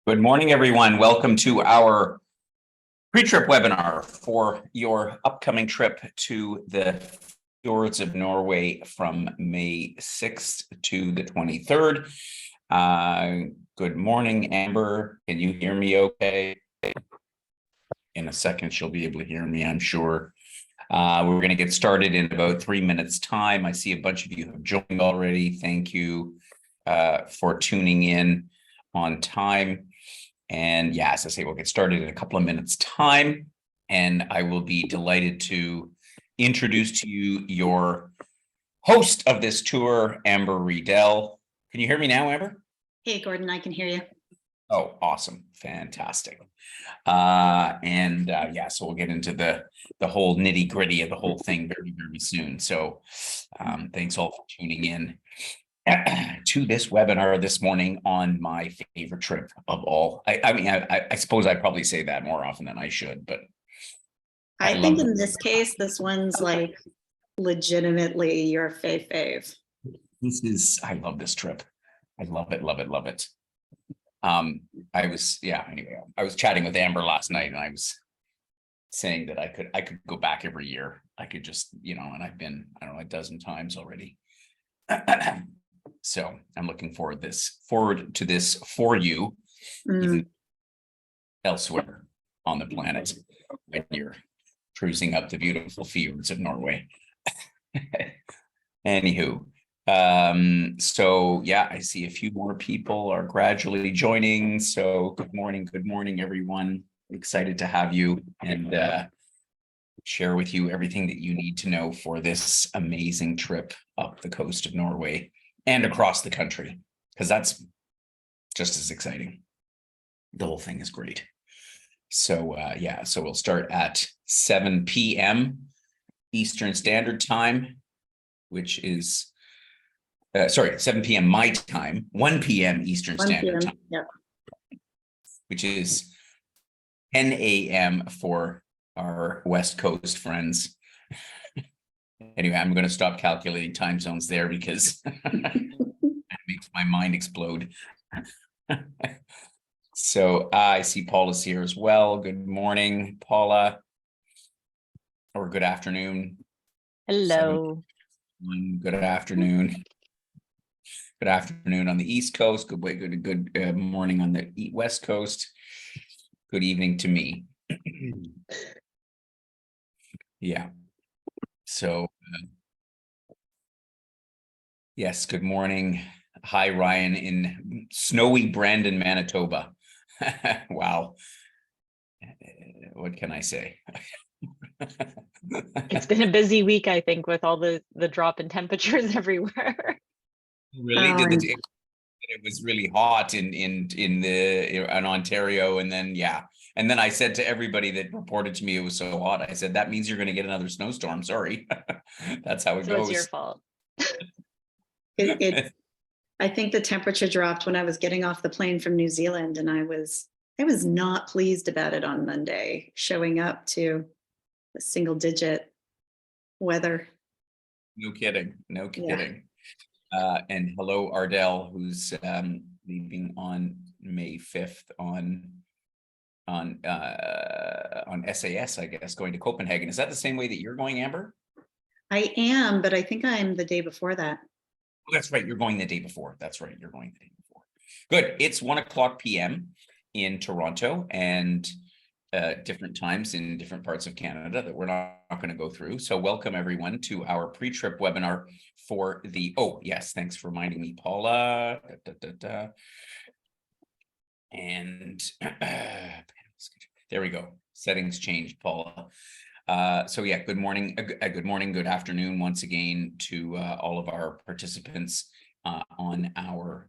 Good morning, everyone. Welcome to our pre-trip webinar for your upcoming trip to the Fjords of Norway from May 6th to the 23rd. Good morning, Amber. Can you hear me okay? In a second, she'll be able to hear me, I'm sure. We're going to get started in about 3 minutes time. I see a bunch of you have joined already. Thank you for tuning in on time. And yeah, as I say, we'll get started in a couple of minutes time, and I will be delighted to introduce to you your host of this tour, Amber Riedel. Can you hear me now, Amber? Hey, Gordon, I can hear you. Oh, awesome. Fantastic. Yeah, so we'll get into the whole nitty gritty of the whole thing very, very soon. So thanks all for tuning in to this webinar this morning on my favorite trip of all. I suppose I probably say that more often than I should, but I think in this case, this one's like legitimately your fave. I love this trip. I love it, love it, love it. Anyway, I was chatting with Amber last night and I was saying that I could go back every year. I could just, and I've been, I don't know, a dozen times already. So I'm looking forward to this for you, even elsewhere on the planet when you're cruising up the beautiful fjords of Norway. Anywho, so yeah, I see a few more people are gradually joining. So good morning, everyone. Excited to have you and share with you everything that you need to know for this amazing trip up the coast of Norway and across the country, because that's just as exciting. The whole thing is great. So so we'll start at 7 p.m. Eastern Standard Time, which is 7 p.m. my time, 1 p.m. Eastern Standard Time, yep. Which is 10 a.m. for our West Coast friends. Anyway, I'm going to stop calculating time zones there because it makes my mind explode. So I see Paula's here as well. Good morning, Paula. Or good afternoon. Hello. Good afternoon. Good afternoon on the East Coast. Good morning on the West Coast. Good evening to me. Yeah. So, yes, good morning. Hi, Ryan in snowy Brandon, Manitoba. Wow. What can I say? It's been a busy week, I think, with all the drop in temperatures everywhere. Really? It was really hot in Ontario, and then and then I said to everybody that reported to me it was so hot, I said that means you're going to get another snowstorm. Sorry. That's how it goes. It's your fault. I think the temperature dropped when I was getting off the plane from New Zealand, and I was not pleased about it on Monday, showing up to a single digit weather. No kidding. And hello, Ardell, who's leaving on May 5th on SAS, I guess, going to Copenhagen. Is that the same way that you're going, Amber? I am, but I think I'm the day before that. Oh, that's right. You're going the day before. That's right. You're going the day before. Good. It's 1:00 p.m. in Toronto, and different times in different parts of Canada that we're not going to go through. So welcome everyone to our pre-trip webinar for the, yes, thanks for reminding me, Paula. And there we go. Settings changed, Paula. So yeah, good morning, good afternoon once again to all of our participants on our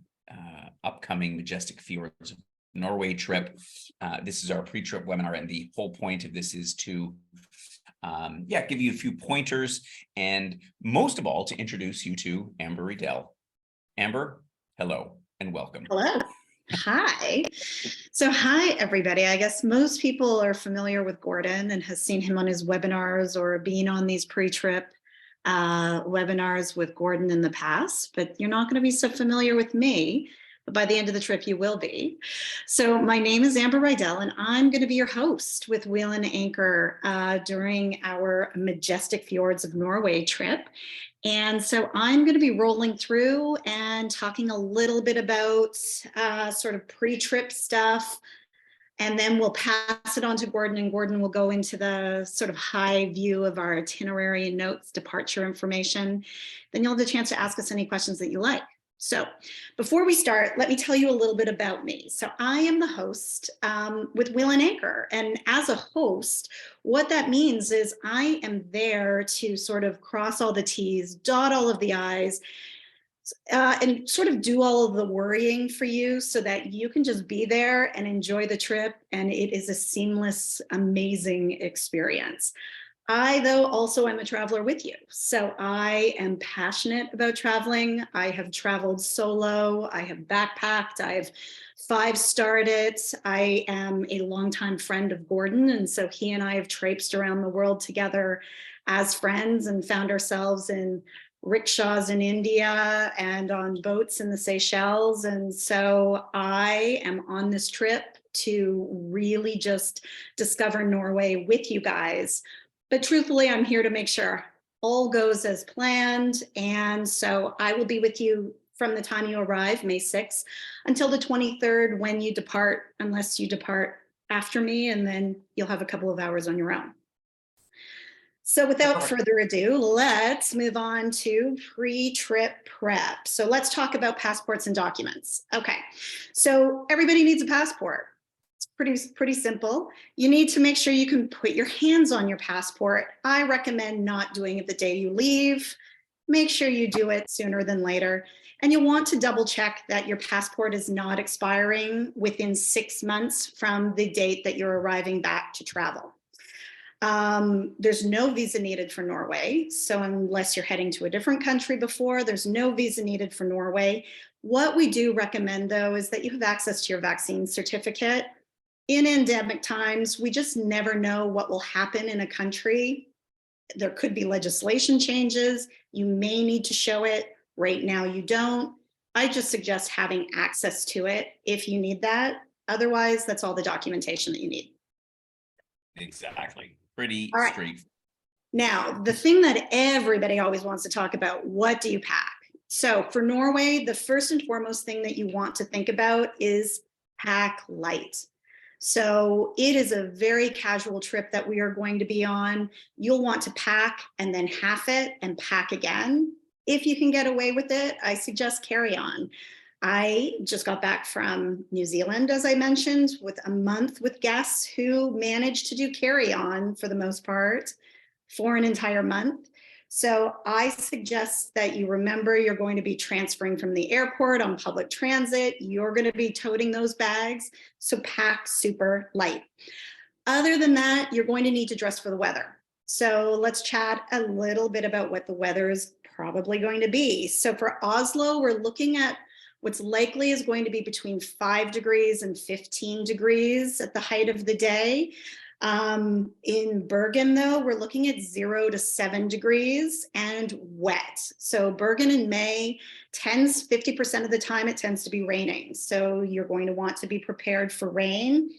upcoming Majestic Fjords of Norway trip. This is our pre-trip webinar, and the whole point of this is to give you a few pointers, and most of all to introduce you to Amber Riedel. Amber, hello and welcome. Hello. Hi. So hi, everybody. I guess most people are familiar with Gordon and has seen him on his webinars or been on these pre-trip webinars with Gordon in the past, but you're not going to be so familiar with me. but by the end of the trip, you will be. So my name is Amber Rydell, and I'm going to be your host with Wheel and Anchor during our Majestic Fjords of Norway trip. And so I'm going to be rolling through and talking a little bit about sort of pre-trip stuff. And then we'll pass it on to Gordon, and Gordon will go into the sort of high view of our itinerary and notes, departure information. Then you'll have the chance to ask us any questions that you like. So before we start, let me tell you a little bit about me. So I am the host with Wheel and Anchor. And as a host, what that means is I am there to sort of cross all the T's, dot all of the I's, and sort of do all of the worrying for you so that you can just be there and enjoy the trip. And it is a seamless, amazing experience. I, though, also am a traveler with you. So I am passionate about traveling. I have traveled solo. I have backpacked. I've 5-starred it. I am a longtime friend of Gordon. And so he and I have traipsed around the world together as friends and found ourselves in rickshaws in India and on boats in the Seychelles. And so I am on this trip to really just discover Norway with you guys. But truthfully, I'm here to make sure all goes as planned. And so I will be with you from the time you arrive, May 6th, until the 23rd when you depart, unless you depart after me, and then you'll have a couple of hours on your own. So without further ado, let's move on to pre-trip prep. So let's talk about passports and documents. Okay, so everybody needs a passport. Pretty simple. You need to make sure you can put your hands on your passport. I recommend not doing it the day you leave. Make sure you do it sooner than later. And you'll want to double check that your passport is not expiring within 6 months from the date that you're arriving back to travel. There's no visa needed for Norway. So unless you're heading to a different country before, there's no visa needed for Norway. What we do recommend, though, is that you have access to your vaccine certificate. In endemic times, we just never know what will happen in a country. There could be legislation changes. You may need to show it. Right now, you don't. I just suggest having access to it if you need that. Otherwise, that's all the documentation that you need. Exactly. Pretty right. straight. Now, the thing that everybody always wants to talk about, what do you pack? So for Norway, the first and foremost thing that you want to think about is pack light. So it is a very casual trip that we are going to be on. You'll want to pack and then half it and pack again. If you can get away with it, I suggest carry on. I just got back from New Zealand, as I mentioned, with a month with guests who managed to do carry on for the most part for an entire month. So I suggest that you remember you're going to be transferring from the airport on public transit. You're going to be toting those bags, so pack super light. Other than that, you're going to need to dress for the weather. So let's chat a little bit about what the weather is probably going to be. So for Oslo, we're looking at what's likely is going to be between 5 degrees and 15 degrees at the height of the day. In Bergen, though, we're looking at 0 to 7 degrees and wet. So Bergen in May 50% of the time, it tends to be raining. So you're going to want to be prepared for rain.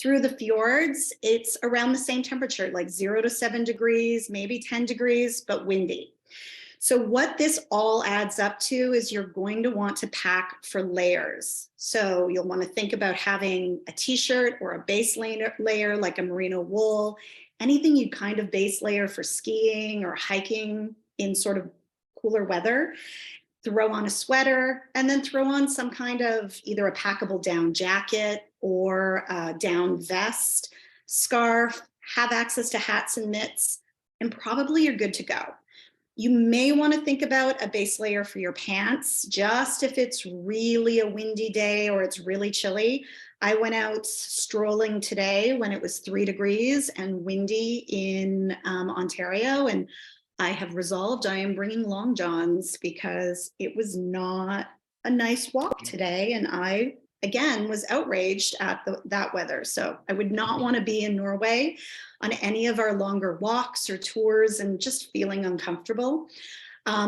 Through the fjords, it's around the same temperature, like 0 to 7 degrees, maybe 10 degrees, but windy. So what this all adds up to is you're going to want to pack for layers. So you'll want to think about having a t-shirt or a base layer like a merino wool, anything you kind of base layer for skiing or hiking in sort of cooler weather. Throw on a sweater and then throw on some kind of either a packable down jacket or a down vest, scarf, have access to hats and mitts, and probably you're good to go. You may want to think about a base layer for your pants, just if it's really a windy day or it's really chilly. I went out strolling today when it was 3 degrees and windy in Ontario, and I have resolved I am bringing long johns because it was not a nice walk today, and I again was outraged at that weather. So I would not want to be in Norway on any of our longer walks or tours and just feeling uncomfortable.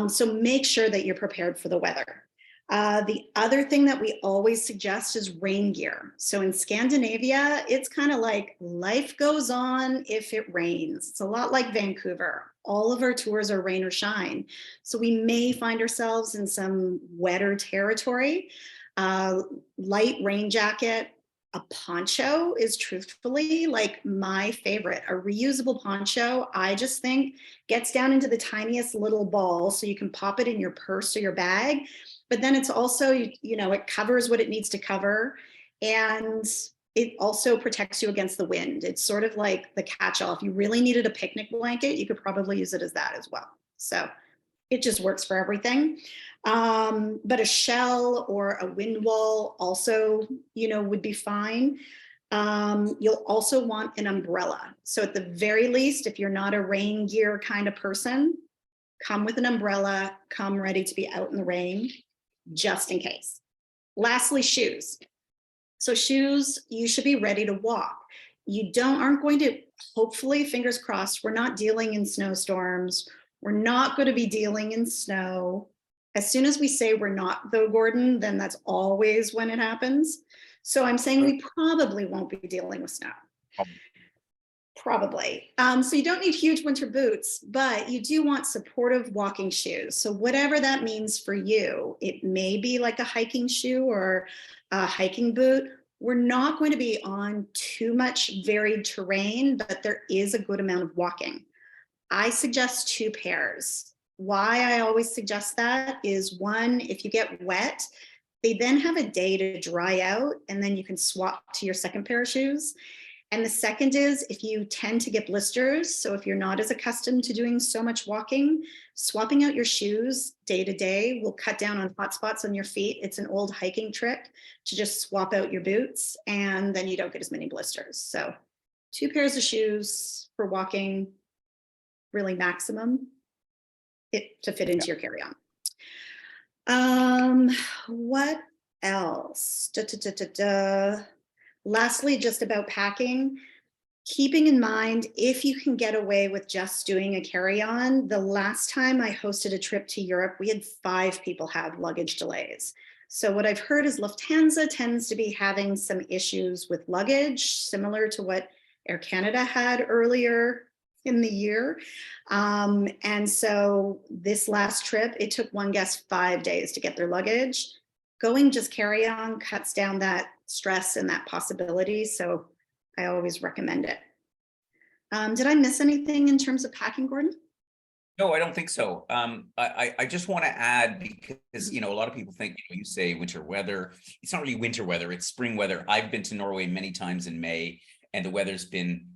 So make sure that you're prepared for the weather. The other thing that we always suggest is rain gear. So in Scandinavia, it's kind of like life goes on if it rains. It's a lot like Vancouver. All of our tours are rain or shine. So we may find ourselves in some wetter territory. Light rain jacket, a poncho is truthfully like my favorite. A reusable poncho, I just think gets down into the tiniest little ball so you can pop it in your purse or your bag. But then it's also, it covers what it needs to cover. And it also protects you against the wind. It's sort of like the catch-all. If you really needed a picnic blanket, you could probably use it as that as well. So it just works for everything. But a shell or a wind wall also, would be fine. You'll also want an umbrella. So at the very least, if you're not a rain gear kind of person, come with an umbrella, come ready to be out in the rain, just in case. Lastly, shoes. So shoes, you should be ready to walk. You aren't going to, hopefully, fingers crossed, we're not dealing in snowstorms. We're not going to be dealing in snow. As soon as we say we're not, though, Gordon, then that's always when it happens. So I'm saying we probably won't be dealing with snow. Probably. So you don't need huge winter boots, but you do want supportive walking shoes. So whatever that means for you, it may be like a hiking shoe or a hiking boot. We're not going to be on too much varied terrain, but there is a good amount of walking. I suggest 2 pairs. Why I always suggest that is, one, if you get wet, they then have a day to dry out, and then you can swap to your second pair of shoes. And the second is, if you tend to get blisters, so if you're not as accustomed to doing so much walking, swapping out your shoes day to day will cut down on hot spots on your feet. It's an old hiking trick to just swap out your boots, and then you don't get as many blisters. So 2 pairs of shoes for walking, really maximum, to fit into your carry-on. What else? Lastly, just about packing, keeping in mind, if you can get away with just doing a carry-on, the last time I hosted a trip to Europe, we had 5 people have luggage delays. So what I've heard is Lufthansa tends to be having some issues with luggage, similar to what Air Canada had earlier in the year. And so this last trip, it took one guest 5 days to get their luggage. Going just carry on cuts down that stress and that possibility. So I always recommend it. Did I miss anything in terms of packing, Gordon? No, I don't think so. I just want to add, because, a lot of people think, you say winter weather. It's not really winter weather, it's spring weather. I've been to Norway many times in May, and the weather's been,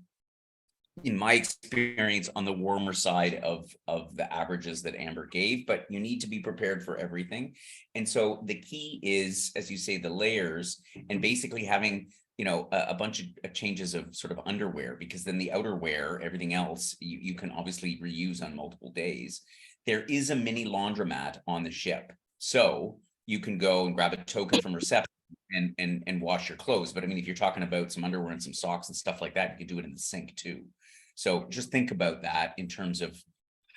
in my experience, on the warmer side of the averages that Amber gave, but you need to be prepared for everything. And so the key is, as you say, the layers, and basically having, a bunch of changes of sort of underwear, because then the outerwear, everything else, you can obviously reuse on multiple days. There is a mini laundromat on the ship, so you can go and grab a token from reception and wash your clothes. But I mean, if you're talking about some underwear and some socks and stuff like that, you can do it in the sink too. So just think about that in terms of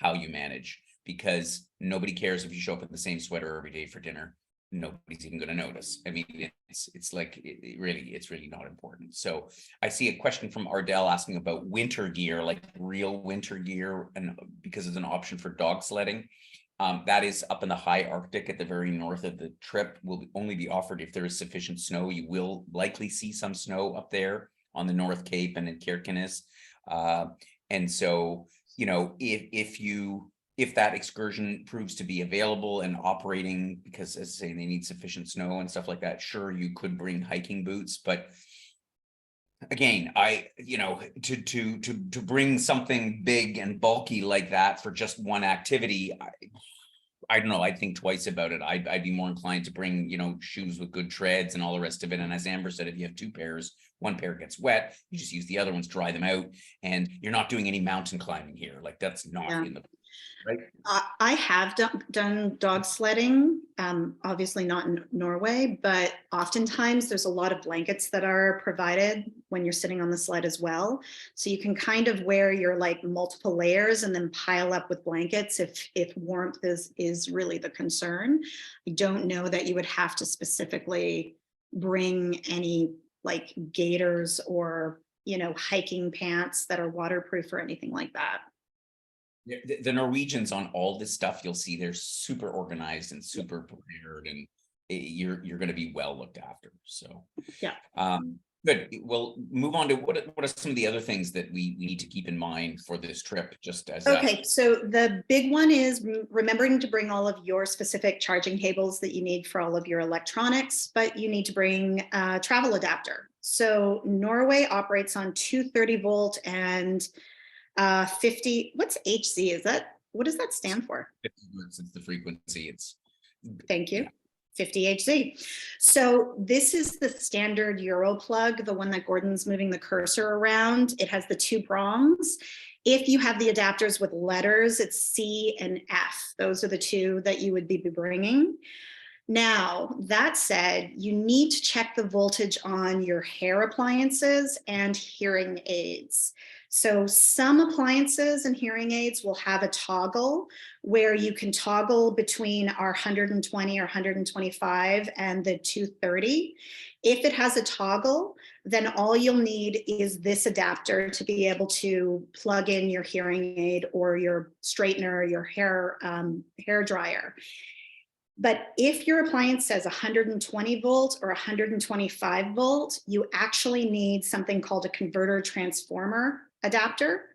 how you manage, because nobody cares if you show up in the same sweater every day for dinner. Nobody's even going to notice. I mean, it's like, it's really not important. So I see a question from Ardell asking about winter gear, like real winter gear, and because it's an option for dog sledding. That is up in the high Arctic at the very north of the trip, will only be offered if there is sufficient snow. You will likely see some snow up there on the North Cape and in Kirkenes. And so, if that excursion proves to be available and operating, because as I say, they need sufficient snow and stuff like that, sure, you could bring hiking boots. But again, to bring something big and bulky like that for just one activity, I don't know, I'd think twice about it. I'd be more inclined to bring, shoes with good treads and all the rest of it. And as Amber said, if you have 2 pairs, one pair gets wet, you just use the other ones, dry them out, and you're not doing any mountain climbing here. Like, that's not in the right? I have done dog sledding, obviously not in Norway, but oftentimes there's a lot of blankets that are provided when you're sitting on the sled as well. So you can kind of wear your like multiple layers and then pile up with blankets if warmth is really the concern. I don't know that you would have to specifically bring any like gaiters or, hiking pants that are waterproof or anything like that. The Norwegians on all this stuff, you'll see they're super organized and super prepared, and you're going to be well looked after. So Yeah. Good. We'll move on to what are some of the other things that we need to keep in mind for this trip, just as Okay, so the big one is remembering to bring all of your specific charging cables that you need for all of your electronics, but you need to bring a travel adapter. So Norway operates on 230-volt and 50, what's HZ? What does that stand for? 50 hertz is the frequency. It's Thank you. 50 HZ. So this is the standard Euro plug, the one that Gordon's moving the cursor around. It has the 2 prongs. If you have the adapters with letters, it's C and F. Those are the 2 that you would be bringing. Now, that said, you need to check the voltage on your hair appliances and hearing aids. So some appliances and hearing aids will have a toggle where you can toggle between our 120 or 125 and the 230. If it has a toggle, then all you'll need is this adapter to be able to plug in your hearing aid or your straightener or your hair dryer. But if your appliance says 120 volt or 125 volt, you actually need something called a converter transformer adapter.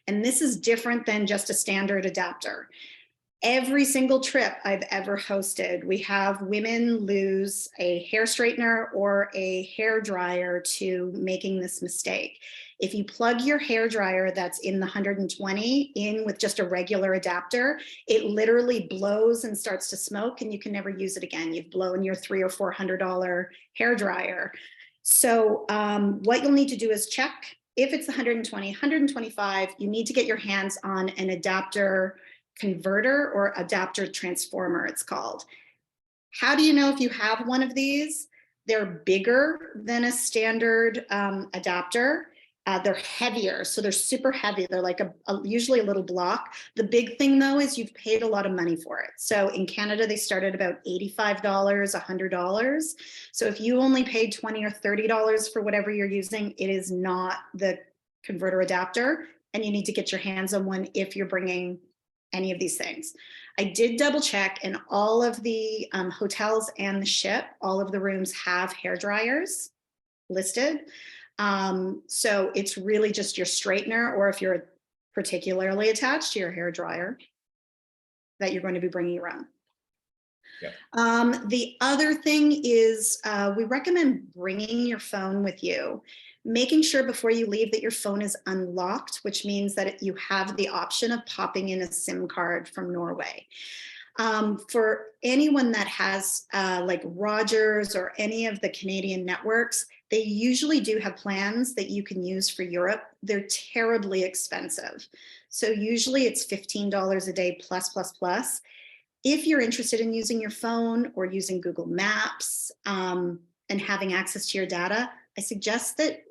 And this is different than just a standard adapter. Every single trip I've ever hosted, we have women lose a hair straightener or a hair dryer to making this mistake. If you plug your hair dryer that's in the 120 in with just a regular adapter, it literally blows and starts to smoke and you can never use it again. You've blown your $300 or $400 hair dryer. So what you'll need to do is check if it's 120, 125, you need to get your hands on an adapter converter or adapter transformer, it's called. How do you know if you have one of these? They're bigger than a standard adapter. They're heavier, so they're super heavy. They're like usually a little block. The big thing though is you've paid a lot of money for it. So in Canada, they start at about $85, $100. So if you only paid $20 or $30 for whatever you're using, it is not the converter adapter, and you need to get your hands on one if you're bringing any of these things. I did double check, and all of the hotels and the ship, all of the rooms have hair dryers listed. So it's really just your straightener, or if you're particularly attached to your hair dryer, that you're going to be bringing around. Yeah. The other thing is we recommend bringing your phone with you, making sure before you leave that your phone is unlocked, which means that you have the option of popping in a SIM card from Norway. For anyone that has like Rogers or any of the Canadian networks, they usually do have plans that you can use for Europe. They're terribly expensive. So usually it's $15 a day plus. If you're interested in using your phone or using Google Maps and having access to your data, I suggest that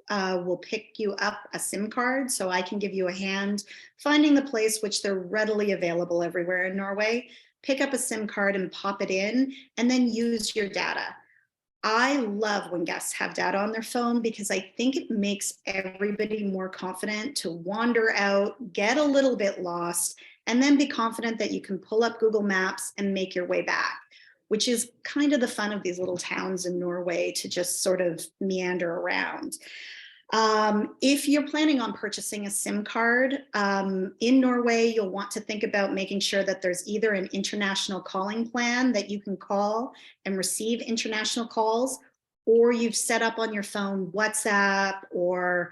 we'll pick you up a SIM card so I can give you a hand finding the place, which they're readily available everywhere in Norway. Pick up a SIM card and pop it in and then use your data. I love when guests have data on their phone because I think it makes everybody more confident to wander out, get a little bit lost, and then be confident that you can pull up Google Maps and make your way back, which is kind of the fun of these little towns in Norway, to just sort of meander around. If you're planning on purchasing a SIM card in Norway, you'll want to think about making sure that there's either an international calling plan that you can call and receive international calls, or you've set up on your phone WhatsApp, or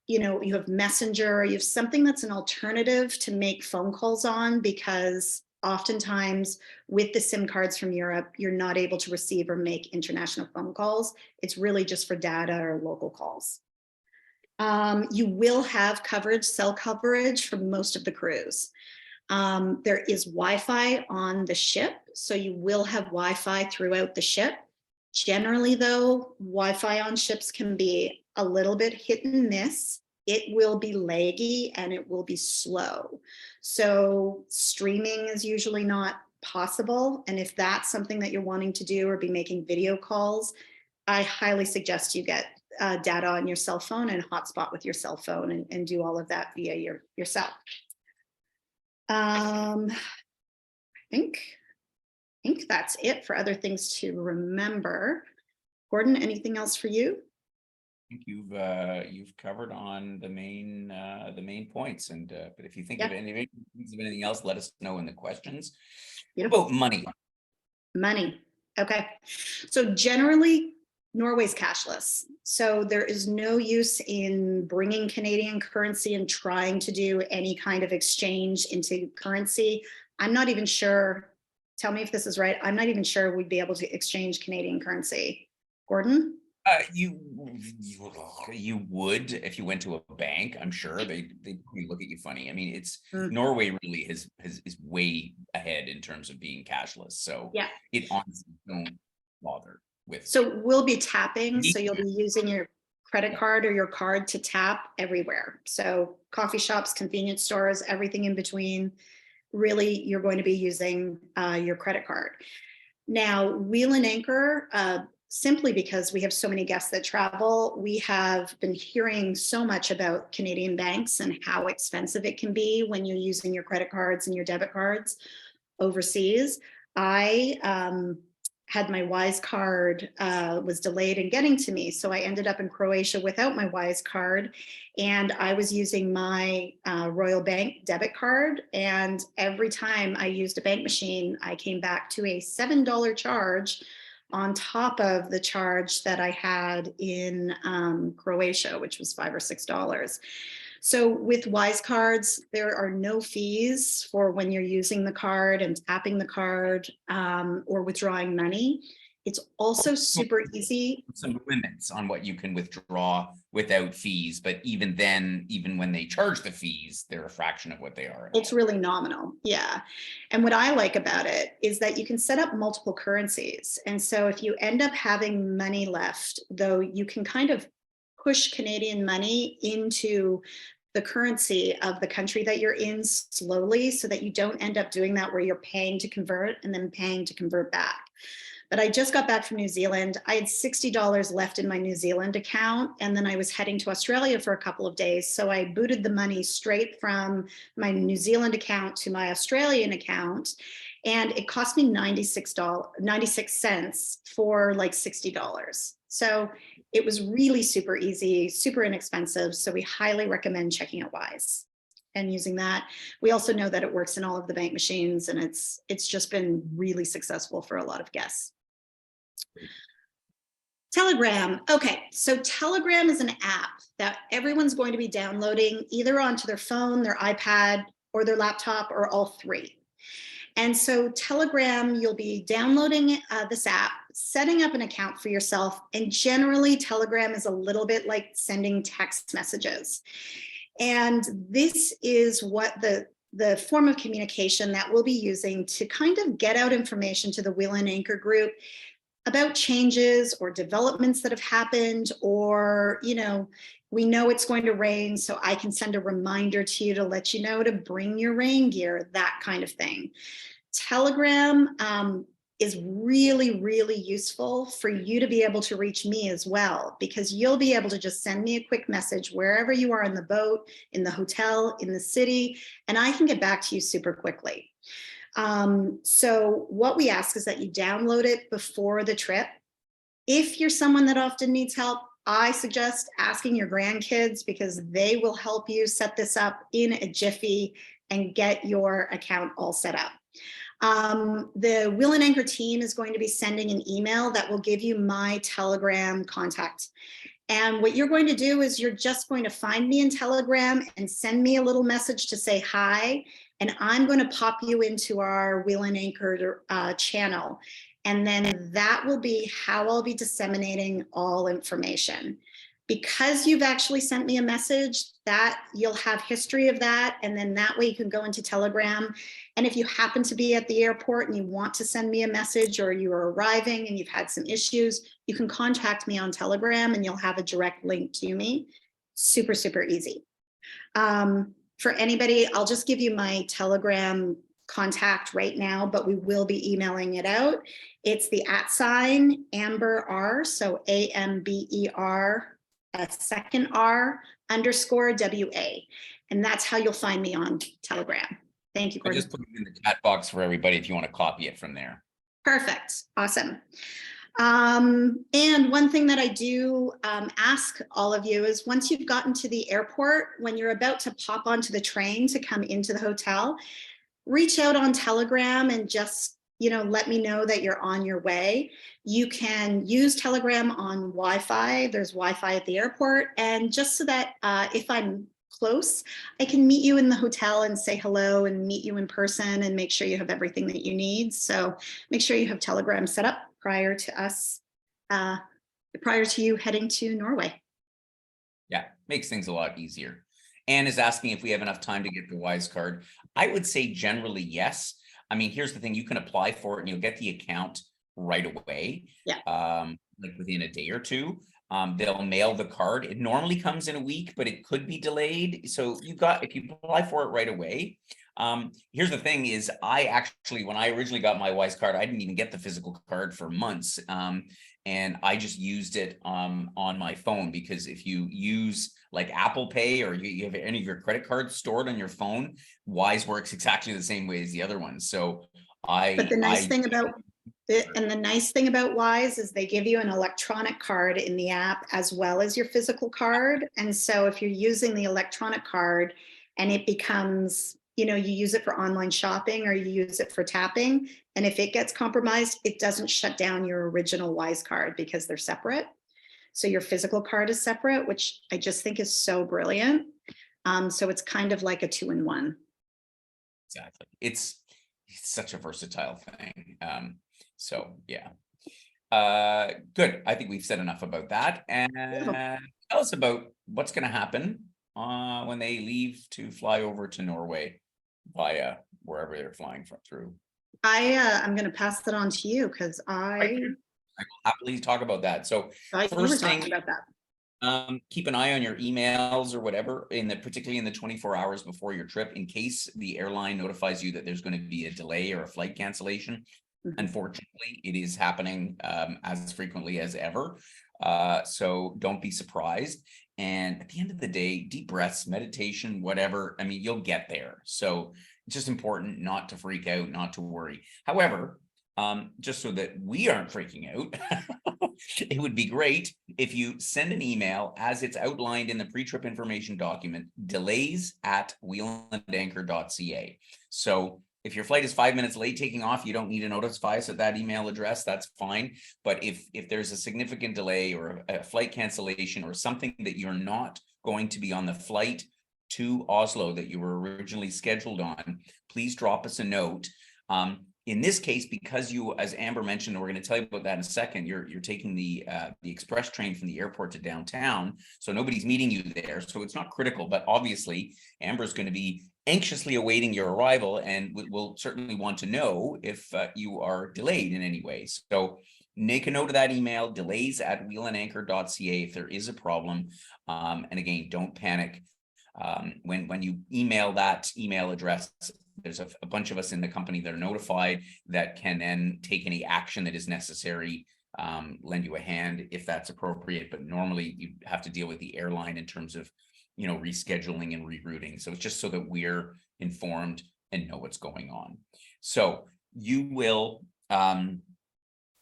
you have Messenger, or you have something that's an alternative to make phone calls on, because oftentimes with the SIM cards from Europe, you're not able to receive or make international phone calls. It's really just for data or local calls. You will have coverage, cell coverage for most of the cruise. There is Wi-Fi on the ship, so you will have Wi-Fi throughout the ship. Generally, though, Wi-Fi on ships can be a little bit hit and miss. It will be laggy and it will be slow. So streaming is usually not possible. And if that's something that you're wanting to do or be making video calls, I highly suggest you get data on your cell phone and hotspot with your cell phone and do all of that via yourself. I think that's it for other things to remember. Gordon, anything else for you? I think you've covered on the main points, and but if you think of anything else, let us know in the questions. Beautiful. About money. Money. Okay. So generally, Norway's cashless. So there is no use in bringing Canadian currency and trying to do any kind of exchange into currency. I'm not even sure. Tell me if this is right. I'm not even sure we'd be able to exchange Canadian currency. Gordon? You would if you went to a bank. I'm sure they look at you funny. I mean, it's Norway really is way ahead in terms of being cashless. So yeah, it honestly don't bother with. So we'll be tapping. So you'll be using your credit card or your card to tap everywhere. So coffee shops, convenience stores, everything in between. Really, you're going to be using your credit card. Now, Wheel and Anchor. Simply because we have so many guests that travel, we have been hearing so much about Canadian banks and how expensive it can be when you're using your credit cards and your debit cards overseas. I had my Wise card was delayed in getting to me, so I ended up in Croatia without my Wise card, and I was using my Royal Bank debit card, and every time I used a bank machine, I came back to a $7 charge on top of the charge that I had in Croatia, which was $5 or $6. So with Wise cards, there are no fees for when you're using the card and tapping the card or withdrawing money. It's also super easy. Some limits on what you can withdraw without fees, but even then, even when they charge the fees, they're a fraction of what they are. It's really nominal. Yeah. And what I like about it is that you can set up multiple currencies. And so if you end up having money left, though, you can kind of push Canadian money into the currency of the country that you're in slowly so that you don't end up doing that where you're paying to convert and then paying to convert back. But I just got back from New Zealand. I had $60 left in my New Zealand account, and then I was heading to Australia for a couple of days. So I booted the money straight from my New Zealand account to my Australian account, and it cost me 96 cents for like $60. So it was really super easy, super inexpensive. So we highly recommend checking out Wise and using that. We also know that it works in all of the bank machines, and it's just been really successful for a lot of guests. Telegram. Okay, so Telegram is an app that everyone's going to be downloading either onto their phone, their iPad, or their laptop, or all three. And so Telegram, you'll be downloading this app, setting up an account for yourself, and generally Telegram is a little bit like sending text messages. And this is what the form of communication that we'll be using to kind of get out information to the Wheel and Anchor group about changes or developments that have happened, or, you know, we know it's going to rain, so I can send a reminder to you to let you know to bring your rain gear, that kind of thing. Telegram is really, really useful for you to be able to reach me as well, because you'll be able to just send me a quick message wherever you are in the boat, in the hotel, in the city, and I can get back to you super quickly. So what we ask is that you download it before the trip. If you're someone that often needs help, I suggest asking your grandkids, because they will help you set this up in a jiffy and get your account all set up. The Wheel and Anchor team is going to be sending an email that will give you my Telegram contact. And what you're going to do is you're just going to find me in Telegram and send me a little message to say hi. And I'm going to pop you into our Wheel and Anchor channel. And then that will be how I'll be disseminating all information. Because you've actually sent me a message, that you'll have history of that, and then that way you can go into Telegram. And if you happen to be at the airport and you want to send me a message, or you are arriving and you've had some issues, you can contact me on Telegram and you'll have a direct link to me. Super, super easy. For anybody, I'll just give you my Telegram contact right now, but we will be emailing it out. It's the @ Amber R, so AMBER, a second R _WA. And that's how you'll find me on Telegram. Thank you, I Gordon. just put it in the chat box for everybody if you want to copy it from there. Perfect. Awesome. And one thing that I do ask all of you is, once you've gotten to the airport, when you're about to pop onto the train to come into the hotel, reach out on Telegram and just, let me know that you're on your way. You can use Telegram on Wi-Fi. There's Wi-Fi at the airport. And just so that if I'm close, I can meet you in the hotel and say hello and meet you in person and make sure you have everything that you need. So make sure you have Telegram set up prior to you heading to Norway. Yeah, makes things a lot easier. Anne is asking if we have enough time to get the Wise card. I would say generally yes. I mean, here's the thing, you can apply for it and you'll get the account right away. Yeah. Like within a day or two. They'll mail the card. It normally comes in a week, but it could be delayed. So if you apply for it right away. Here's the thing is, when I originally got my Wise card, I didn't even get the physical card for months. And I just used it on my phone, because if you use like Apple Pay, or you have any of your credit cards stored on your phone, Wise works exactly the same way as the other ones. So But the nice thing about it, and the nice thing about Wise, is they give you an electronic card in the app as well as your physical card. And so if you're using the electronic card and it becomes, you use it for online shopping or you use it for tapping, and if it gets compromised, it doesn't shut down your original Wise card, because they're separate. So your physical card is separate, which I just think is so brilliant. So it's kind of like a 2-in-1. Exactly. It's such a versatile thing. So yeah. Good. I think we've said enough about that. And tell us about what's going to happen when they leave to fly over to Norway via wherever they're flying through. I'm going to pass that on to you, because I will happily talk about that. So first thing about that. Keep an eye on your emails or whatever, particularly in the 24 hours before your trip, in case the airline notifies you that there's going to be a delay or a flight cancellation. Mm-hmm. Unfortunately, it is happening as frequently as ever. So don't be surprised. And at the end of the day, deep breaths, meditation, whatever, I mean, you'll get there. So it's just important not to freak out, not to worry. However, just so that we aren't freaking out, it would be great if you send an email, as it's outlined in the pre-trip information document, delays@wheelandanchor.ca. So if your flight is 5 minutes late taking off, you don't need to notify us at that email address. That's fine. But if there's a significant delay or a flight cancellation or something that you're not going to be on the flight to Oslo that you were originally scheduled on, please drop us a note. In this case, because you, as Amber mentioned, and we're going to tell you about that in a second, you're taking the express train from the airport to downtown, so nobody's meeting you there. So it's not critical, but obviously Amber's going to be anxiously awaiting your arrival, and will certainly want to know if you are delayed in any way. So make a note of that email, delays@wheelandanchor.ca, if there is a problem. And again, don't panic. When you email that email address, there's a bunch of us in the company that are notified that can then take any action that is necessary, lend you a hand if that's appropriate. But normally you have to deal with the airline in terms of, rescheduling and rerouting. So it's just so that we're informed and know what's going on. So you will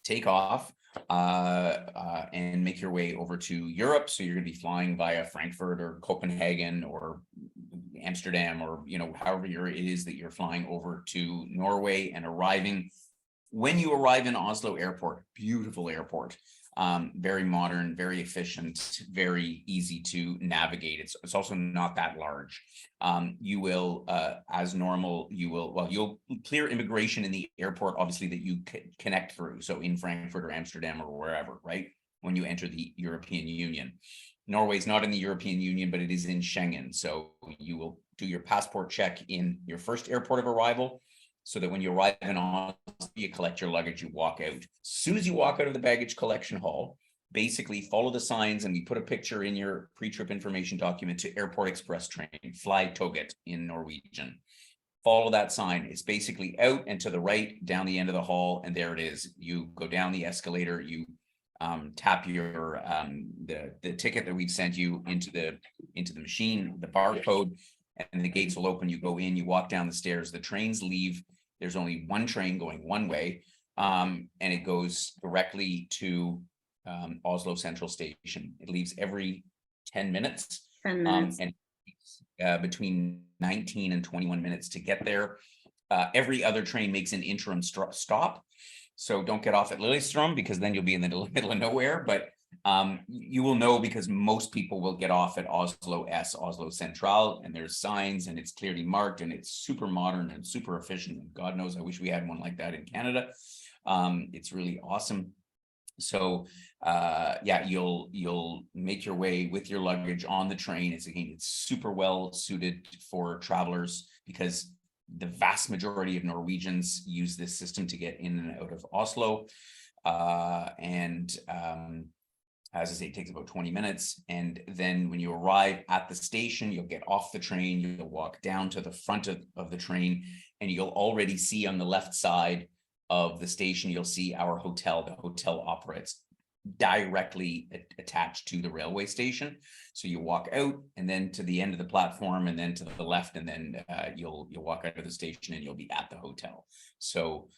take off and make your way over to Europe. So you're going to be flying via Frankfurt or Copenhagen or Amsterdam, or however it is that you're flying over to Norway, and arriving. When you arrive in Oslo Airport, beautiful airport, very modern, very efficient, very easy to navigate. It's also not that large. You will, as normal, you'll clear immigration in the airport, obviously, that you connect through. So in Frankfurt or Amsterdam or wherever, right? when you enter the European Union. Norway's not in the European Union, but it is in Schengen. So you will do your passport check in your first airport of arrival, so that when you arrive in Oslo, you collect your luggage, you walk out. As soon as you walk out of the baggage collection hall, basically follow the signs, and we put a picture in your pre-trip information document to Airport Express train, fly toget in Norwegian. Follow that sign. It's basically out and to the right down the end of the hall, and there it is. You go down the escalator, you tap your the ticket that we've sent you into the machine, the barcode, and the gates will open. You go in, you walk down the stairs, the trains leave. There's only one train going one way, and it goes directly to Oslo Central Station. It leaves every 10 minutes. 10 minutes. And between 19 and 21 minutes to get there. Every other train makes an interim stop. So don't get off at Lillestrøm, because then you'll be in the middle of nowhere. But you will know, because most people will get off at Oslo S, Oslo Central, and there's signs and it's clearly marked and it's super modern and super efficient. And God knows, I wish we had one like that in Canada. It's really awesome. So yeah, you'll make your way with your luggage on the train. It's super well suited for travelers, because the vast majority of Norwegians use this system to get in and out of Oslo. As I say, it takes about 20 minutes. And then when you arrive at the station, you'll get off the train, you'll walk down to the front of the train, and you'll already see on the left side of the station, you'll see our hotel. The hotel operates directly attached to the railway station. So you walk out and then to the end of the platform, and then to the left, and then you'll walk out of the station and you'll be at the hotel. So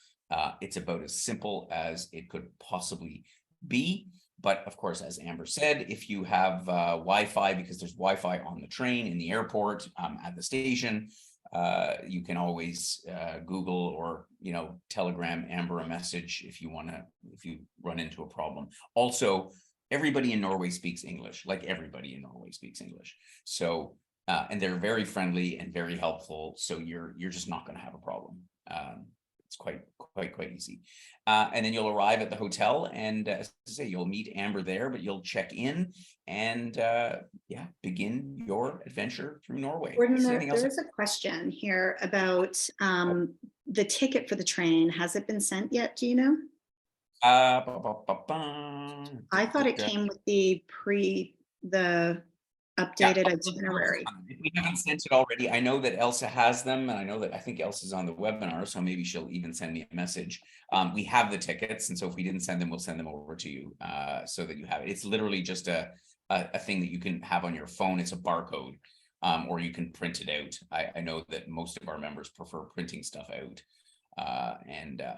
it's about as simple as it could possibly be. But of course, as Amber said, if you have Wi-Fi, because there's Wi-Fi on the train, in the airport, at the station, you can always Google or Telegram Amber a message if you run into a problem. Also, everybody in Norway speaks English, like everybody in Norway speaks English. So and they're very friendly and very helpful. So you're just not going to have a problem. It's quite easy. And then you'll arrive at the hotel, and as I say, you'll meet Amber there, but you'll check in and yeah, begin your adventure through Norway. There is a question here about the ticket for the train. Has it been sent yet? Do you know? I thought it came with the updated itinerary. If we haven't sent it already, I know that Elsa has them, and I think Elsa's on the webinar, so maybe she'll even send me a message. We have the tickets, and so if we didn't send them, we'll send them over to you so that you have it. It's literally just a thing that you can have on your phone. It's a barcode, or you can print it out. I know that most of our members prefer printing stuff out.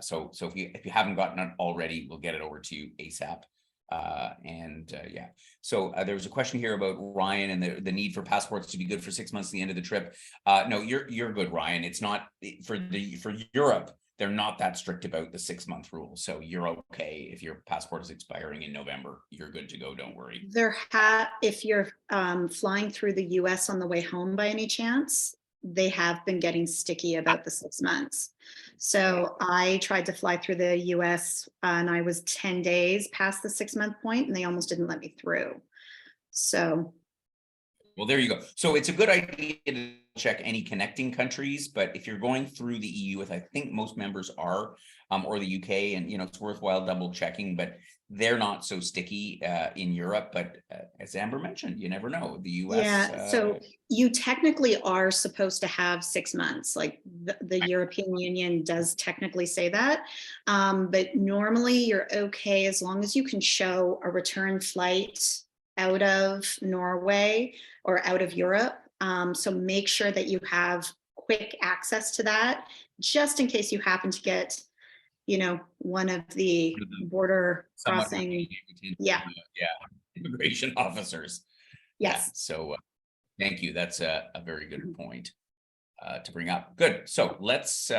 So if you haven't gotten it already, we'll get it over to you ASAP. Yeah, so there was a question here about Ryan and the need for passports to be good for 6 months at the end of the trip. No, you're good, Ryan. It's not for Europe. They're not that strict about the 6-month rule, so you're okay. If your passport is expiring in November, you're good to go. Don't worry. If you're flying through the US on the way home by any chance, they have been getting sticky about the 6 months. So I tried to fly through the US and I was 10 days past the 6-month point, and they almost didn't let me through. So. Well, there you go. So it's a good idea to check any connecting countries, but if you're going through the EU, with I think most members are, or the UK, and it's worthwhile double checking, but they're not so sticky in Europe. But as Amber mentioned, you never know. The US. Yeah, so you technically are supposed to have 6 months. Like the European Union does technically say that, but normally you're okay as long as you can show a return flight out of Norway or out of Europe. So make sure that you have quick access to that, just in case you happen to get, one of the border crossing. Yeah. Immigration officers. Yes. Yeah, so thank you. That's a very good point to bring up. Good. So let's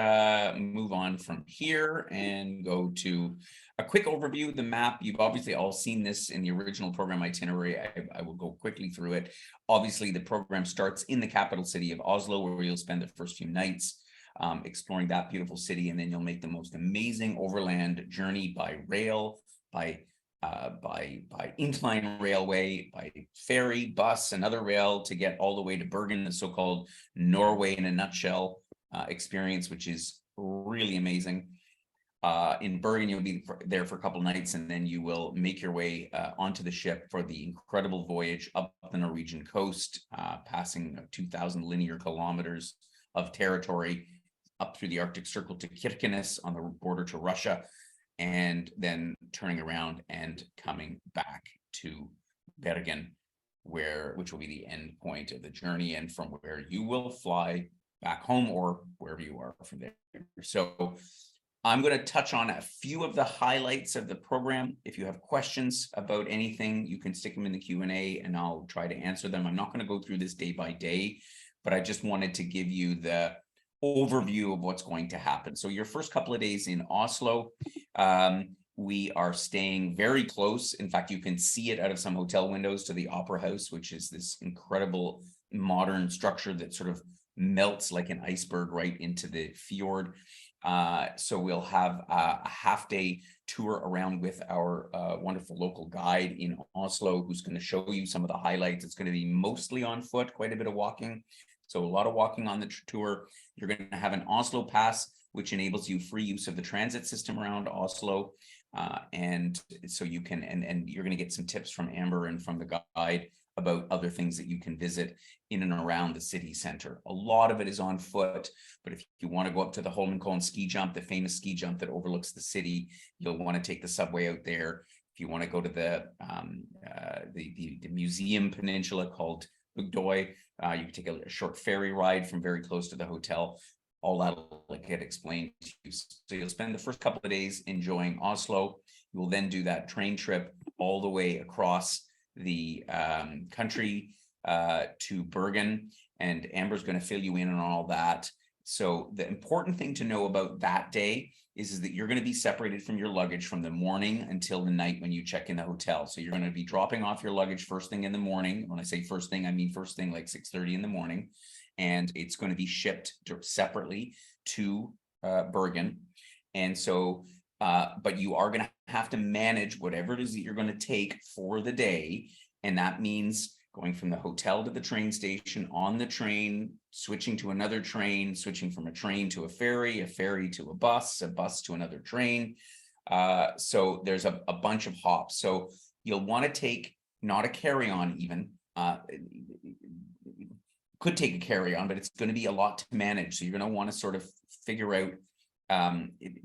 move on from here and go to a quick overview of the map. You've obviously all seen this in the original program itinerary. I will go quickly through it. Obviously, the program starts in the capital city of Oslo, where you'll spend the first few nights exploring that beautiful city, and then you'll make the most amazing overland journey by rail, by by incline railway, by ferry, bus, and other rail to get all the way to Bergen, the so-called Norway in a nutshell experience, which is really amazing. In Bergen, you'll be there for a couple nights, and then you will make your way onto the ship for the incredible voyage up the Norwegian coast, passing 2,000 linear kilometers of territory up through the Arctic Circle to Kirkenes on the border to Russia, and then turning around and coming back to Bergen, which will be the end point of the journey, and from where you will fly back home or wherever you are from there. So I'm going to touch on a few of the highlights of the program. If you have questions about anything, you can stick them in the Q&A and I'll try to answer them. I'm not going to go through this day by day, but I just wanted to give you the overview of what's going to happen. So your first couple of days in Oslo, we are staying very close. In fact, you can see it out of some hotel windows to the Opera House, which is this incredible modern structure that sort of melts like an iceberg right into the fjord. So we'll have a half-day tour around with our wonderful local guide in Oslo, who's going to show you some of the highlights. It's going to be mostly on foot, quite a bit of walking. So a lot of walking on the tour. You're going to have an Oslo pass, which enables you free use of the transit system around Oslo. And so you can, and you're going to get some tips from Amber and from the guide about other things that you can visit in and around the city center. A lot of it is on foot, but if you want to go up to the Holmenkollen ski jump, the famous ski jump that overlooks the city, you'll want to take the subway out there. If you want to go to the museum peninsula called Bugdøy, you can take a short ferry ride from very close to the hotel. All that'll get explained to you. So you'll spend the first couple of days enjoying Oslo. You will then do that train trip all the way across the country to Bergen, and Amber's going to fill you in on all that. So the important thing to know about that day is that you're going to be separated from your luggage from the morning until the night when you check in the hotel. So you're going to be dropping off your luggage first thing in the morning. When I say first thing, I mean first thing like 6:30 in the morning, and it's going to be shipped separately to Bergen. And so but you are going to have to manage whatever it is that you're going to take for the day. And that means going from the hotel to the train station, on the train, switching to another train, switching from a train to a ferry to a bus to another train. So there's a bunch of hops. So you'll want to take not a carry-on even. Could take a carry-on, but it's going to be a lot to manage. So you're going to want to sort of figure out,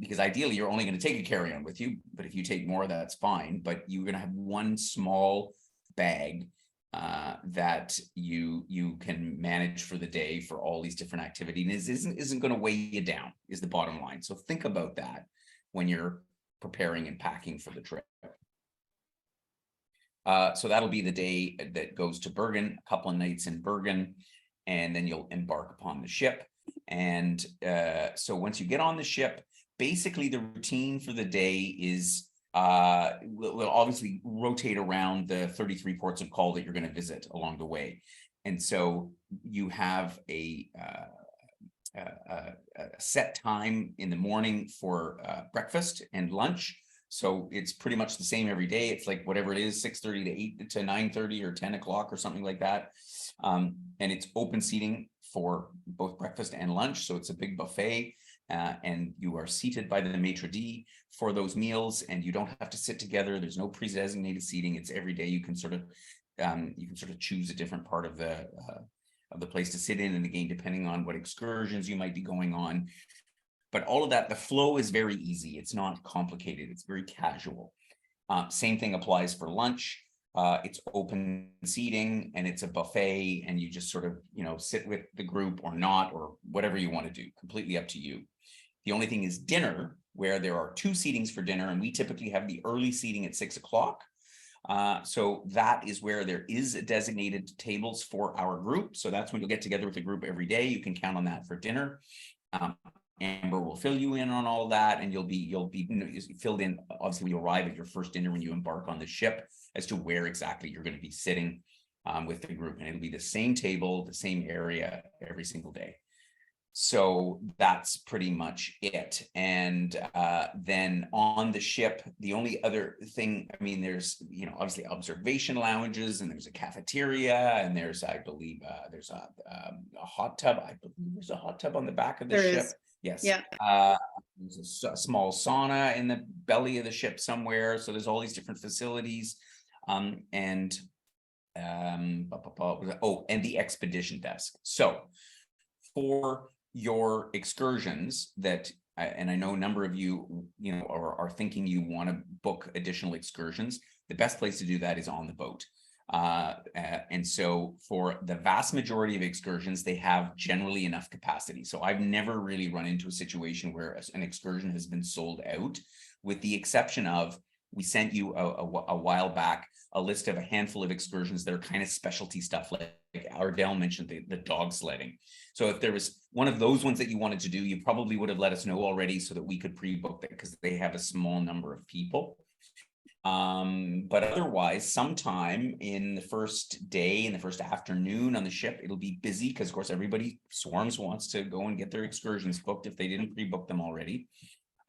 because ideally you're only going to take a carry-on with you, but if you take more, that's fine. But you're going to have one small bag that you can manage for the day for all these different activities. And isn't going to weigh you down, is the bottom line. So think about that when you're preparing and packing for the trip. So that'll be the day that goes to Bergen, a couple of nights in Bergen, and then you'll embark upon the ship. And so once you get on the ship, basically the routine for the day is we'll obviously rotate around the 33 ports of call that you're going to visit along the way. And so you have a set time in the morning for breakfast and lunch. So it's pretty much the same every day. It's like whatever it is, 6:30 to 8 to 9:30 or 10 o'clock or something like that. And it's open seating for both breakfast and lunch. So it's a big buffet, and you are seated by the maitre d' for those meals, and you don't have to sit together. There's no pre-designated seating. It's every day. You can sort of choose a different part of the place to sit in, and again, depending on what excursions you might be going on. But all of that, the flow is very easy. It's not complicated. It's very casual. Same thing applies for lunch. It's open seating and it's a buffet, and you just sort of, sit with the group or not, or whatever you want to do, completely up to you. The only thing is dinner, where there are 2 seatings for dinner, and we typically have the early seating at 6 o'clock. So that is where there is designated tables for our group. So that's when you'll get together with the group every day. You can count on that for dinner. Amber will fill you in on all that, and you'll be filled in, obviously, when you arrive at your first dinner, when you embark on the ship, as to where exactly you're going to be sitting with the group. And it'll be the same table, the same area every single day. So that's pretty much it. And then on the ship, the only other thing, I mean, there's, you know, obviously observation lounges, and there's a cafeteria, and there's, I believe, there's a hot tub. I believe there's a hot tub on the back of the There ship. is. Yes. Yeah. There's a small sauna in the belly of the ship somewhere. So there's all these different facilities. Oh, and the expedition desk. So for your excursions that, and I know a number of you, you know, are thinking you want to book additional excursions, the best place to do that is on the boat. And so for the vast majority of excursions, they have generally enough capacity. So I've never really run into a situation where an excursion has been sold out, with the exception of, we sent you a while back a list of a handful of excursions that are kind of specialty stuff, like Ardell mentioned the dog sledding. So if there was one of those ones that you wanted to do, you probably would have let us know already so that we could pre-book that, because they have a small number of people. But otherwise, sometime in the first day, in the first afternoon on the ship, it'll be busy because, of course, everybody swarms wants to go and get their excursions booked if they didn't pre-book them already.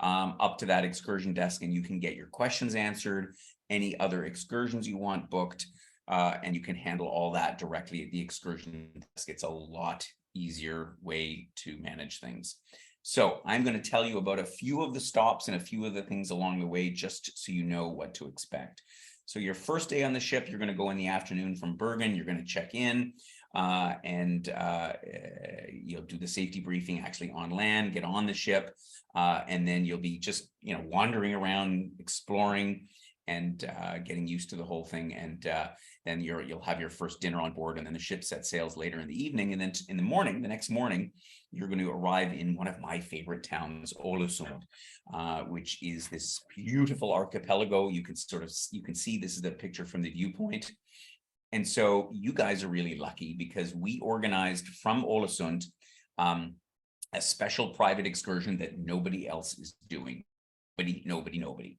Up to that excursion desk, and you can get your questions answered, any other excursions you want booked, and you can handle all that directly at the excursion desk. It's a lot easier way to manage things. So I'm going to tell you about a few of the stops and a few of the things along the way, just so you know what to expect. So your first day on the ship, you're going to go in the afternoon from Bergen. You're going to check in, and you'll do the safety briefing actually on land, get on the ship, and then you'll be just, you know, wandering around, exploring, and getting used to the whole thing. And then you'll have your first dinner on board, and then the ship sets sails later in the evening. And then in the morning, the next morning, you're going to arrive in one of my favorite towns, Ålesund, which is this beautiful archipelago. You can see, this is the picture from the viewpoint. And so you guys are really lucky, because we organized from Ålesund a special private excursion that nobody else is doing. Nobody,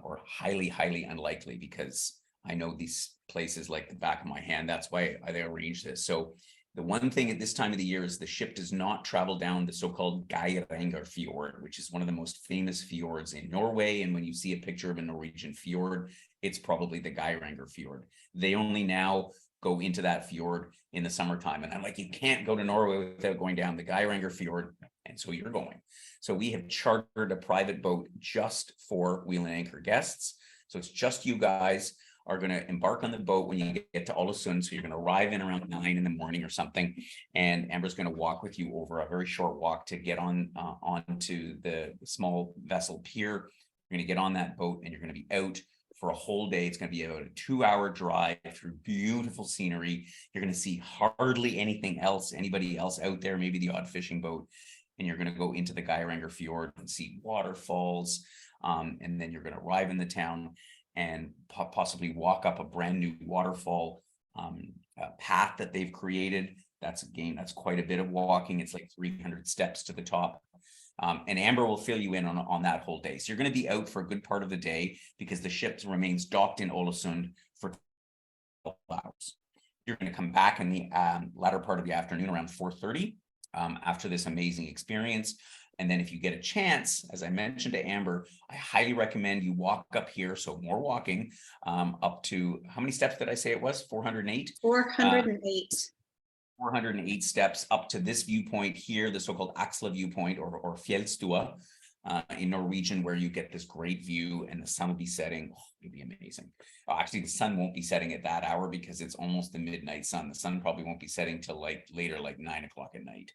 or highly unlikely, because I know these places like the back of my hand. That's why they arranged this. So the one thing at this time of the year is the ship does not travel down the so-called Geiranger Fjord, which is one of the most famous fjords in Norway. And when you see a picture of a Norwegian fjord, it's probably the Geiranger Fjord. They only now go into that fjord in the summertime. And I'm like, you can't go to Norway without going down the Geiranger Fjord. And so you're going. So we have chartered a private boat just for Wheel and Anchor guests. So it's just you guys are going to embark on the boat when you get to Ålesund. So you're going to arrive in around 9 in the morning or something. And Amber's going to walk with you over a very short walk to get onto the small vessel pier. You're going to get on that boat, and you're going to be out for a whole day. It's going to be about a 2-hour drive through beautiful scenery. You're going to see hardly anybody else out there, maybe the odd fishing boat. And you're going to go into the Geiranger Fjord and see waterfalls. And then you're going to arrive in the town and possibly walk up a brand new waterfall path that they've created. That's quite a bit of walking. It's like 300 steps to the top. And Amber will fill you in on that whole day. So you're going to be out for a good part of the day, because the ship remains docked in Ålesund for 12 hours. You're going to come back in the latter part of the afternoon around 4:30 after this amazing experience. And then if you get a chance, as I mentioned to Amber, I highly recommend you walk up here. So more walking up to, how many steps did I say it was? 408? 408. 408 steps up to this viewpoint here, the so-called Axla viewpoint, or Fjellstua in Norwegian, where you get this great view and the sun will be setting. Oh, it'll be amazing. Actually, the sun won't be setting at that hour because it's almost the midnight sun. The sun probably won't be setting till like later, like 9 o'clock at night.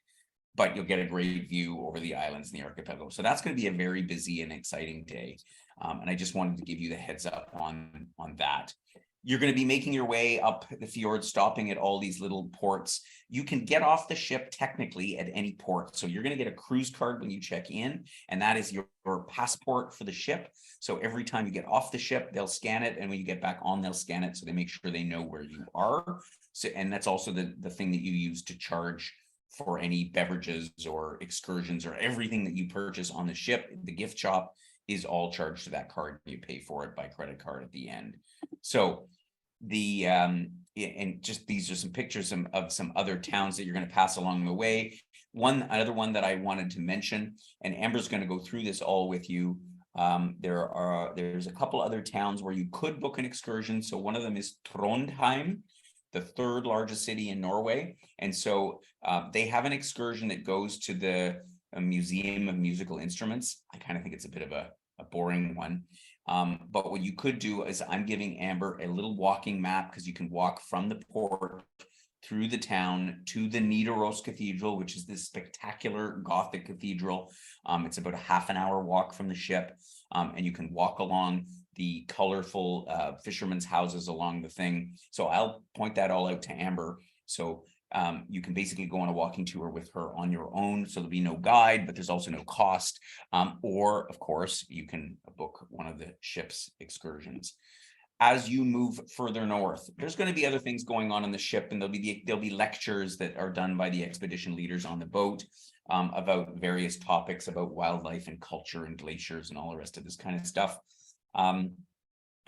But you'll get a great view over the islands in the archipelago. So that's going to be a very busy and exciting day. And I just wanted to give you the heads up on that. You're going to be making your way up the fjord, stopping at all these little ports. You can get off the ship technically at any port. So you're going to get a cruise card when you check in, and that is your passport for the ship. So every time you get off the ship, they'll scan it. And when you get back on, they'll scan it. So they make sure they know where you are. So, and that's also the thing that you use to charge for any beverages or excursions or everything that you purchase on the ship. The gift shop is all charged to that card. You pay for it by credit card at the end. So and just these are some pictures of some other towns that you're going to pass along the way. Another one that I wanted to mention, and Amber's going to go through this all with you. There's a couple other towns where you could book an excursion. So one of them is Trondheim, the third largest city in Norway. And so they have an excursion that goes to the Museum of Musical Instruments. I kind of think it's a bit of a boring one. But what you could do is I'm giving Amber a little walking map, because you can walk from the port through the town to the Nidaros Cathedral, which is this spectacular Gothic cathedral. It's about a half an hour walk from the ship, and you can walk along the colorful fishermen's houses along the thing. So I'll point that all out to Amber. So you can basically go on a walking tour with her on your own. So there'll be no guide, but there's also no cost. Or, of course, you can book one of the ship's excursions. As you move further north, there's going to be other things going on the ship, and there'll be lectures that are done by the expedition leaders on the boat about various topics about wildlife and culture and glaciers and all the rest of this kind of stuff. And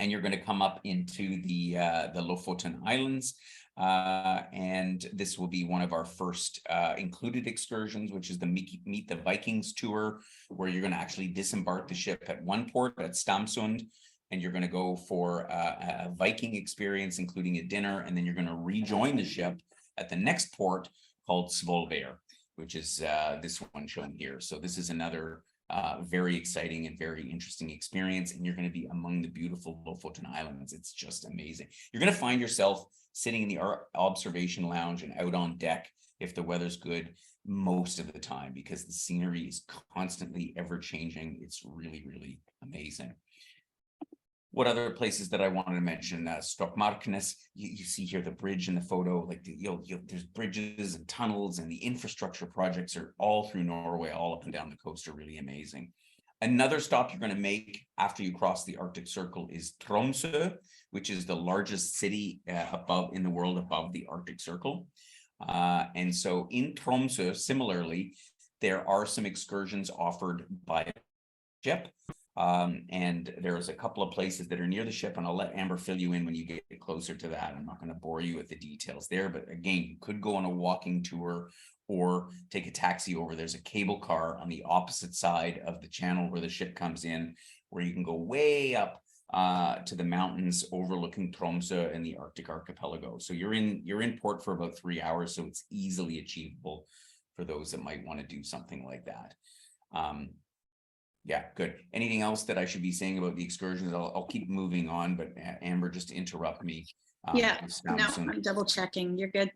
you're going to come up into the Lofoten Islands, and this will be one of our first included excursions, which is the Meet the Vikings tour, where you're going to actually disembark the ship at one port at Stamsund. And you're going to go for a Viking experience, including a dinner, and then you're going to rejoin the ship at the next port called Svolvær, which is this one shown here. So this is another very exciting and very interesting experience, and you're going to be among the beautiful Lofoten Islands. It's just amazing. You're going to find yourself sitting in the observation lounge and out on deck if the weather's good most of the time, because the scenery is constantly ever changing. It's really, really amazing. What other places that I wanted to mention? Stokmarknes, you see here the bridge in the photo, like there's bridges and tunnels, and the infrastructure projects are all through Norway, all up and down the coast, are really amazing. Another stop you're going to make after you cross the Arctic Circle is Tromsø, which is the largest city in the world above the Arctic Circle. And so in Tromsø, similarly, there are some excursions offered by ship. And there's a couple of places that are near the ship, and I'll let Amber fill you in when you get closer to that. I'm not going to bore you with the details there, but again, you could go on a walking tour or take a taxi over. There's a cable car on the opposite side of the channel where the ship comes in, where you can go way up to the mountains overlooking Tromsø and the Arctic archipelago. So you're in port for about 3 hours, so it's easily achievable for those that might want to do something like that. Yeah, good. Anything else that I should be saying about the excursions? I'll keep moving on, but Amber, just interrupt me. Yeah, no, I'm double checking. You're good.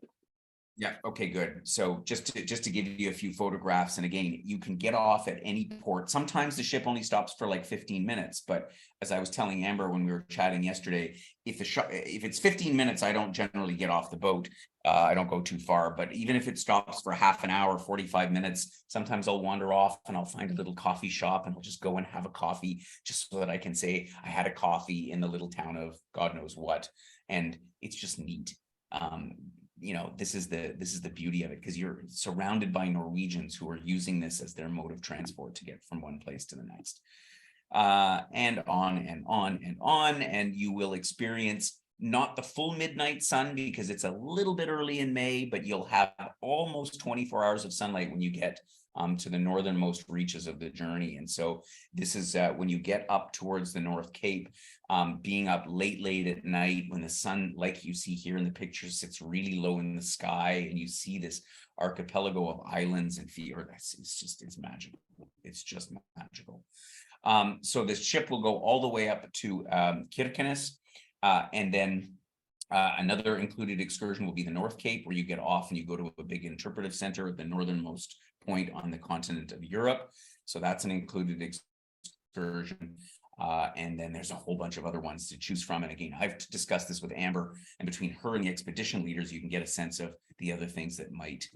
Yeah, okay, good. So just to give you a few photographs, and again, you can get off at any port. Sometimes the ship only stops for like 15 minutes, but as I was telling Amber when we were chatting yesterday, if it's 15 minutes, I don't generally get off the boat. I don't go too far, but even if it stops for half an hour, 45 minutes, sometimes I'll wander off and I'll find a little coffee shop and I'll just go and have a coffee, just so that I can say I had a coffee in the little town of God knows what. And it's just neat. You know, this is the beauty of it, because you're surrounded by Norwegians who are using this as their mode of transport to get from one place to the next, and on and on and on. And you will experience not the full midnight sun, because it's a little bit early in May, but you'll have almost 24 hours of sunlight when you get to the northernmost reaches of the journey. And so this is when you get up towards the North Cape, being up late at night when the sun, like you see here in the picture, sits really low in the sky, and you see this archipelago of islands and fjords. It's magical. It's just magical. So this ship will go all the way up to Kirkenes, and then another included excursion will be the North Cape, where you get off and you go to a big interpretive center at the northernmost point on the continent of Europe. So that's an included excursion. And then there's a whole bunch of other ones to choose from. And again, I've discussed this with Amber, and between her and the expedition leaders, you can get a sense of the other things that might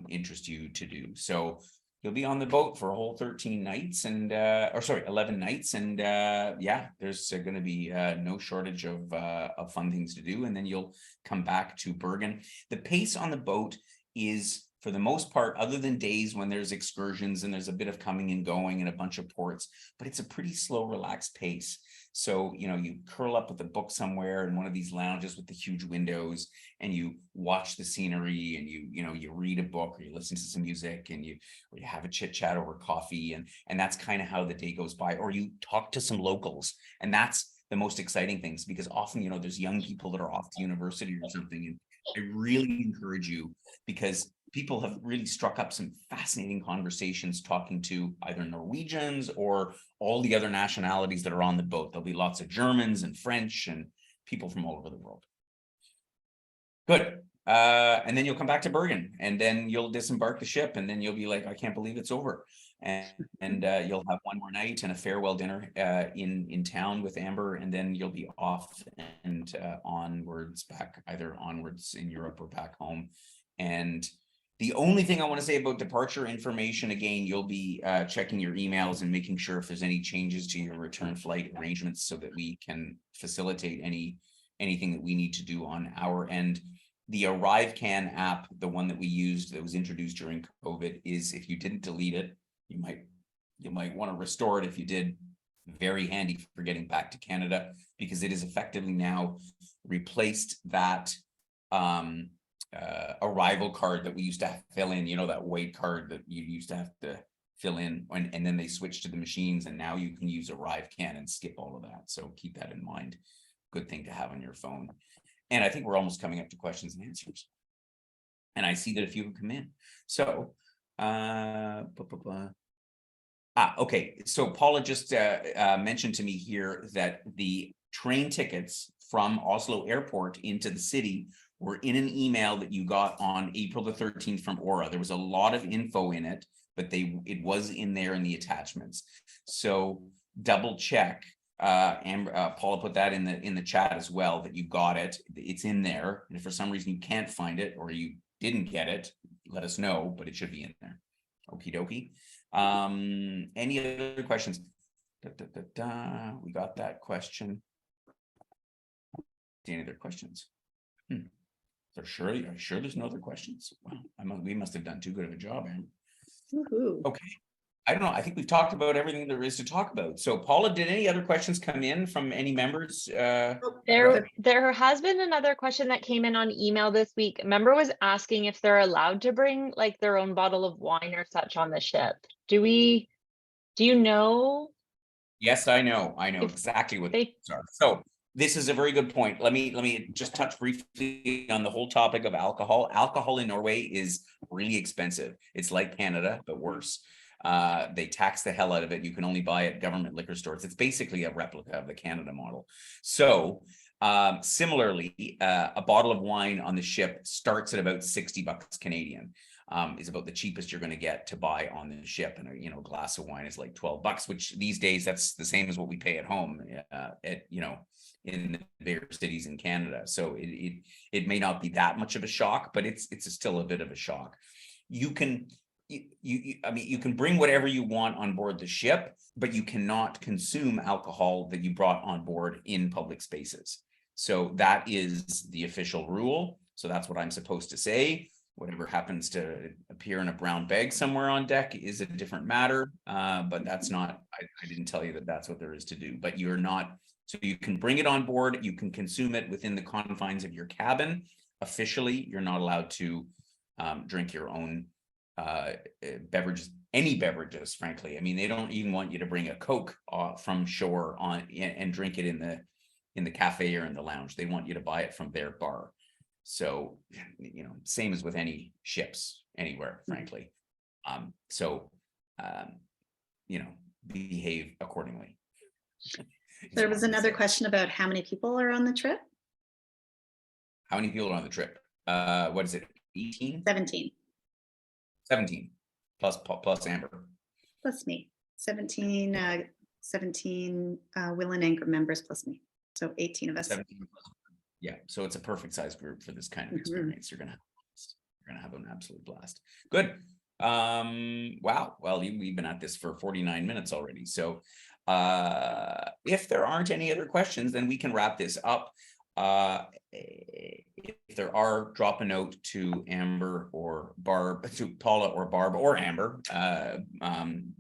interest you to do. So you'll be on the boat for a whole 13 nights and, 11 nights. And yeah, there's going to be no shortage of fun things to do. And then you'll come back to Bergen. The pace on the boat is for the most part, other than days when there's excursions and there's a bit of coming and going and a bunch of ports, but it's a pretty slow, relaxed pace. So, you know, you curl up with a book somewhere in one of these lounges with the huge windows, and you watch the scenery, and you read a book, or you listen to some music, and you have a chit chat over coffee, and that's kind of how the day goes by. Or you talk to some locals, and that's the most exciting things, because often, you know, there's young people that are off to university or something, and I really encourage you, because people have really struck up some fascinating conversations talking to either Norwegians or all the other nationalities that are on the boat. There'll be lots of Germans and French and people from all over the world. Good. And then you'll come back to Bergen, and then you'll disembark the ship, and then you'll be like, I can't believe it's over. And you'll have one more night and a farewell dinner in town with Amber, and then you'll be off and onwards back, either onwards in Europe or back home. And the only thing I want to say about departure information, again, you'll be checking your emails and making sure if there's any changes to your return flight arrangements, so that we can facilitate anything that we need to do on our end. The ArriveCan app, the one that we used that was introduced during COVID, is, if you didn't delete it, you might want to restore it. If you did, very handy for getting back to Canada, because it is effectively now replaced that arrival card that we used to fill in, you know, that white card that you used to have to fill in, and then they switched to the machines, and now you can use ArriveCan and skip all of that. So keep that in mind. Good thing to have on your phone. And I think we're almost coming up to questions and answers. And I see that a few have come in. So, okay. So Paula just mentioned to me here that the train tickets from Oslo Airport into the city were in an email that you got on April the 13th from Aura. There was a lot of info in it, but it was in there in the attachments. So double check. And Paula put that in the chat as well, that you got it. It's in there. And if for some reason you can't find it, or you didn't get it, let us know, but it should be in there. Okie dokie. Any other questions? We got that question. Any other questions? Are you sure there's no other questions? Wow, we must have done too good of a job, Amber. Okay. I don't know. I think we've talked about everything there is to talk about. So Paula, did any other questions come in from any members? There has been another question that came in on email this week. A member was asking if they're allowed to bring like their own bottle of wine or such on the ship. Do you know? Yes, I know exactly what these are. So this is a very good point. Let me just touch briefly on the whole topic of alcohol. Alcohol in Norway is really expensive. It's like Canada, but worse. They tax the hell out of it. You can only buy it at government liquor stores. It's basically a replica of the Canada model. So similarly, a bottle of wine on the ship starts at about 60 bucks Canadian. Is about the cheapest you're going to get to buy on the ship. And a glass of wine is like 12 bucks, which these days that's the same as what we pay at home in the bigger cities in Canada. So it may not be that much of a shock, but it's still a bit of a shock. You can bring whatever you want on board the ship, but you cannot consume alcohol that you brought on board in public spaces. So that is the official rule. So that's what I'm supposed to say. Whatever happens to appear in a brown bag somewhere on deck is a different matter. But that's not, I didn't tell you that that's what there is to do, but you're not, so you can bring it on board. You can consume it within the confines of your cabin. Officially, you're not allowed to drink your own beverages, any beverages, frankly. I mean, they don't even want you to bring a Coke from shore and drink it in the cafe or in the lounge. They want you to buy it from their bar. So, same as with any ships anywhere, frankly. Behave accordingly. There was another question about how many people are on the trip. How many people are on the trip? What is it? 18? 17. 17 plus Amber. Plus me. 17 Will and Anchor members plus me. So 18 of us. 17 plus. Yeah, so it's a perfect size group for this kind of experience. You're gonna have an absolute blast. Good. Wow. Well, we've been at this for 49 minutes already. So if there aren't any other questions, then we can wrap this up. If there are, drop a note to Amber or Barb, to Paula or Barb or Amber. And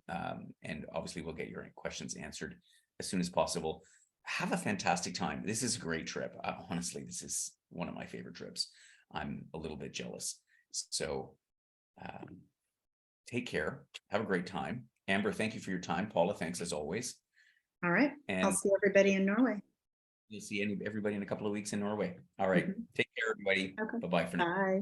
obviously we'll get your questions answered as soon as possible. Have a fantastic time. This is a great trip. Honestly, this is one of my favorite trips. I'm a little bit jealous. So take care. Have a great time. Amber, thank you for your time. Paula, thanks as always. All right. I'll And see everybody in Norway. you'll see everybody in a couple of weeks in Norway. All right. Mhm. Take care, everybody. Okay. Bye-bye for now. Bye.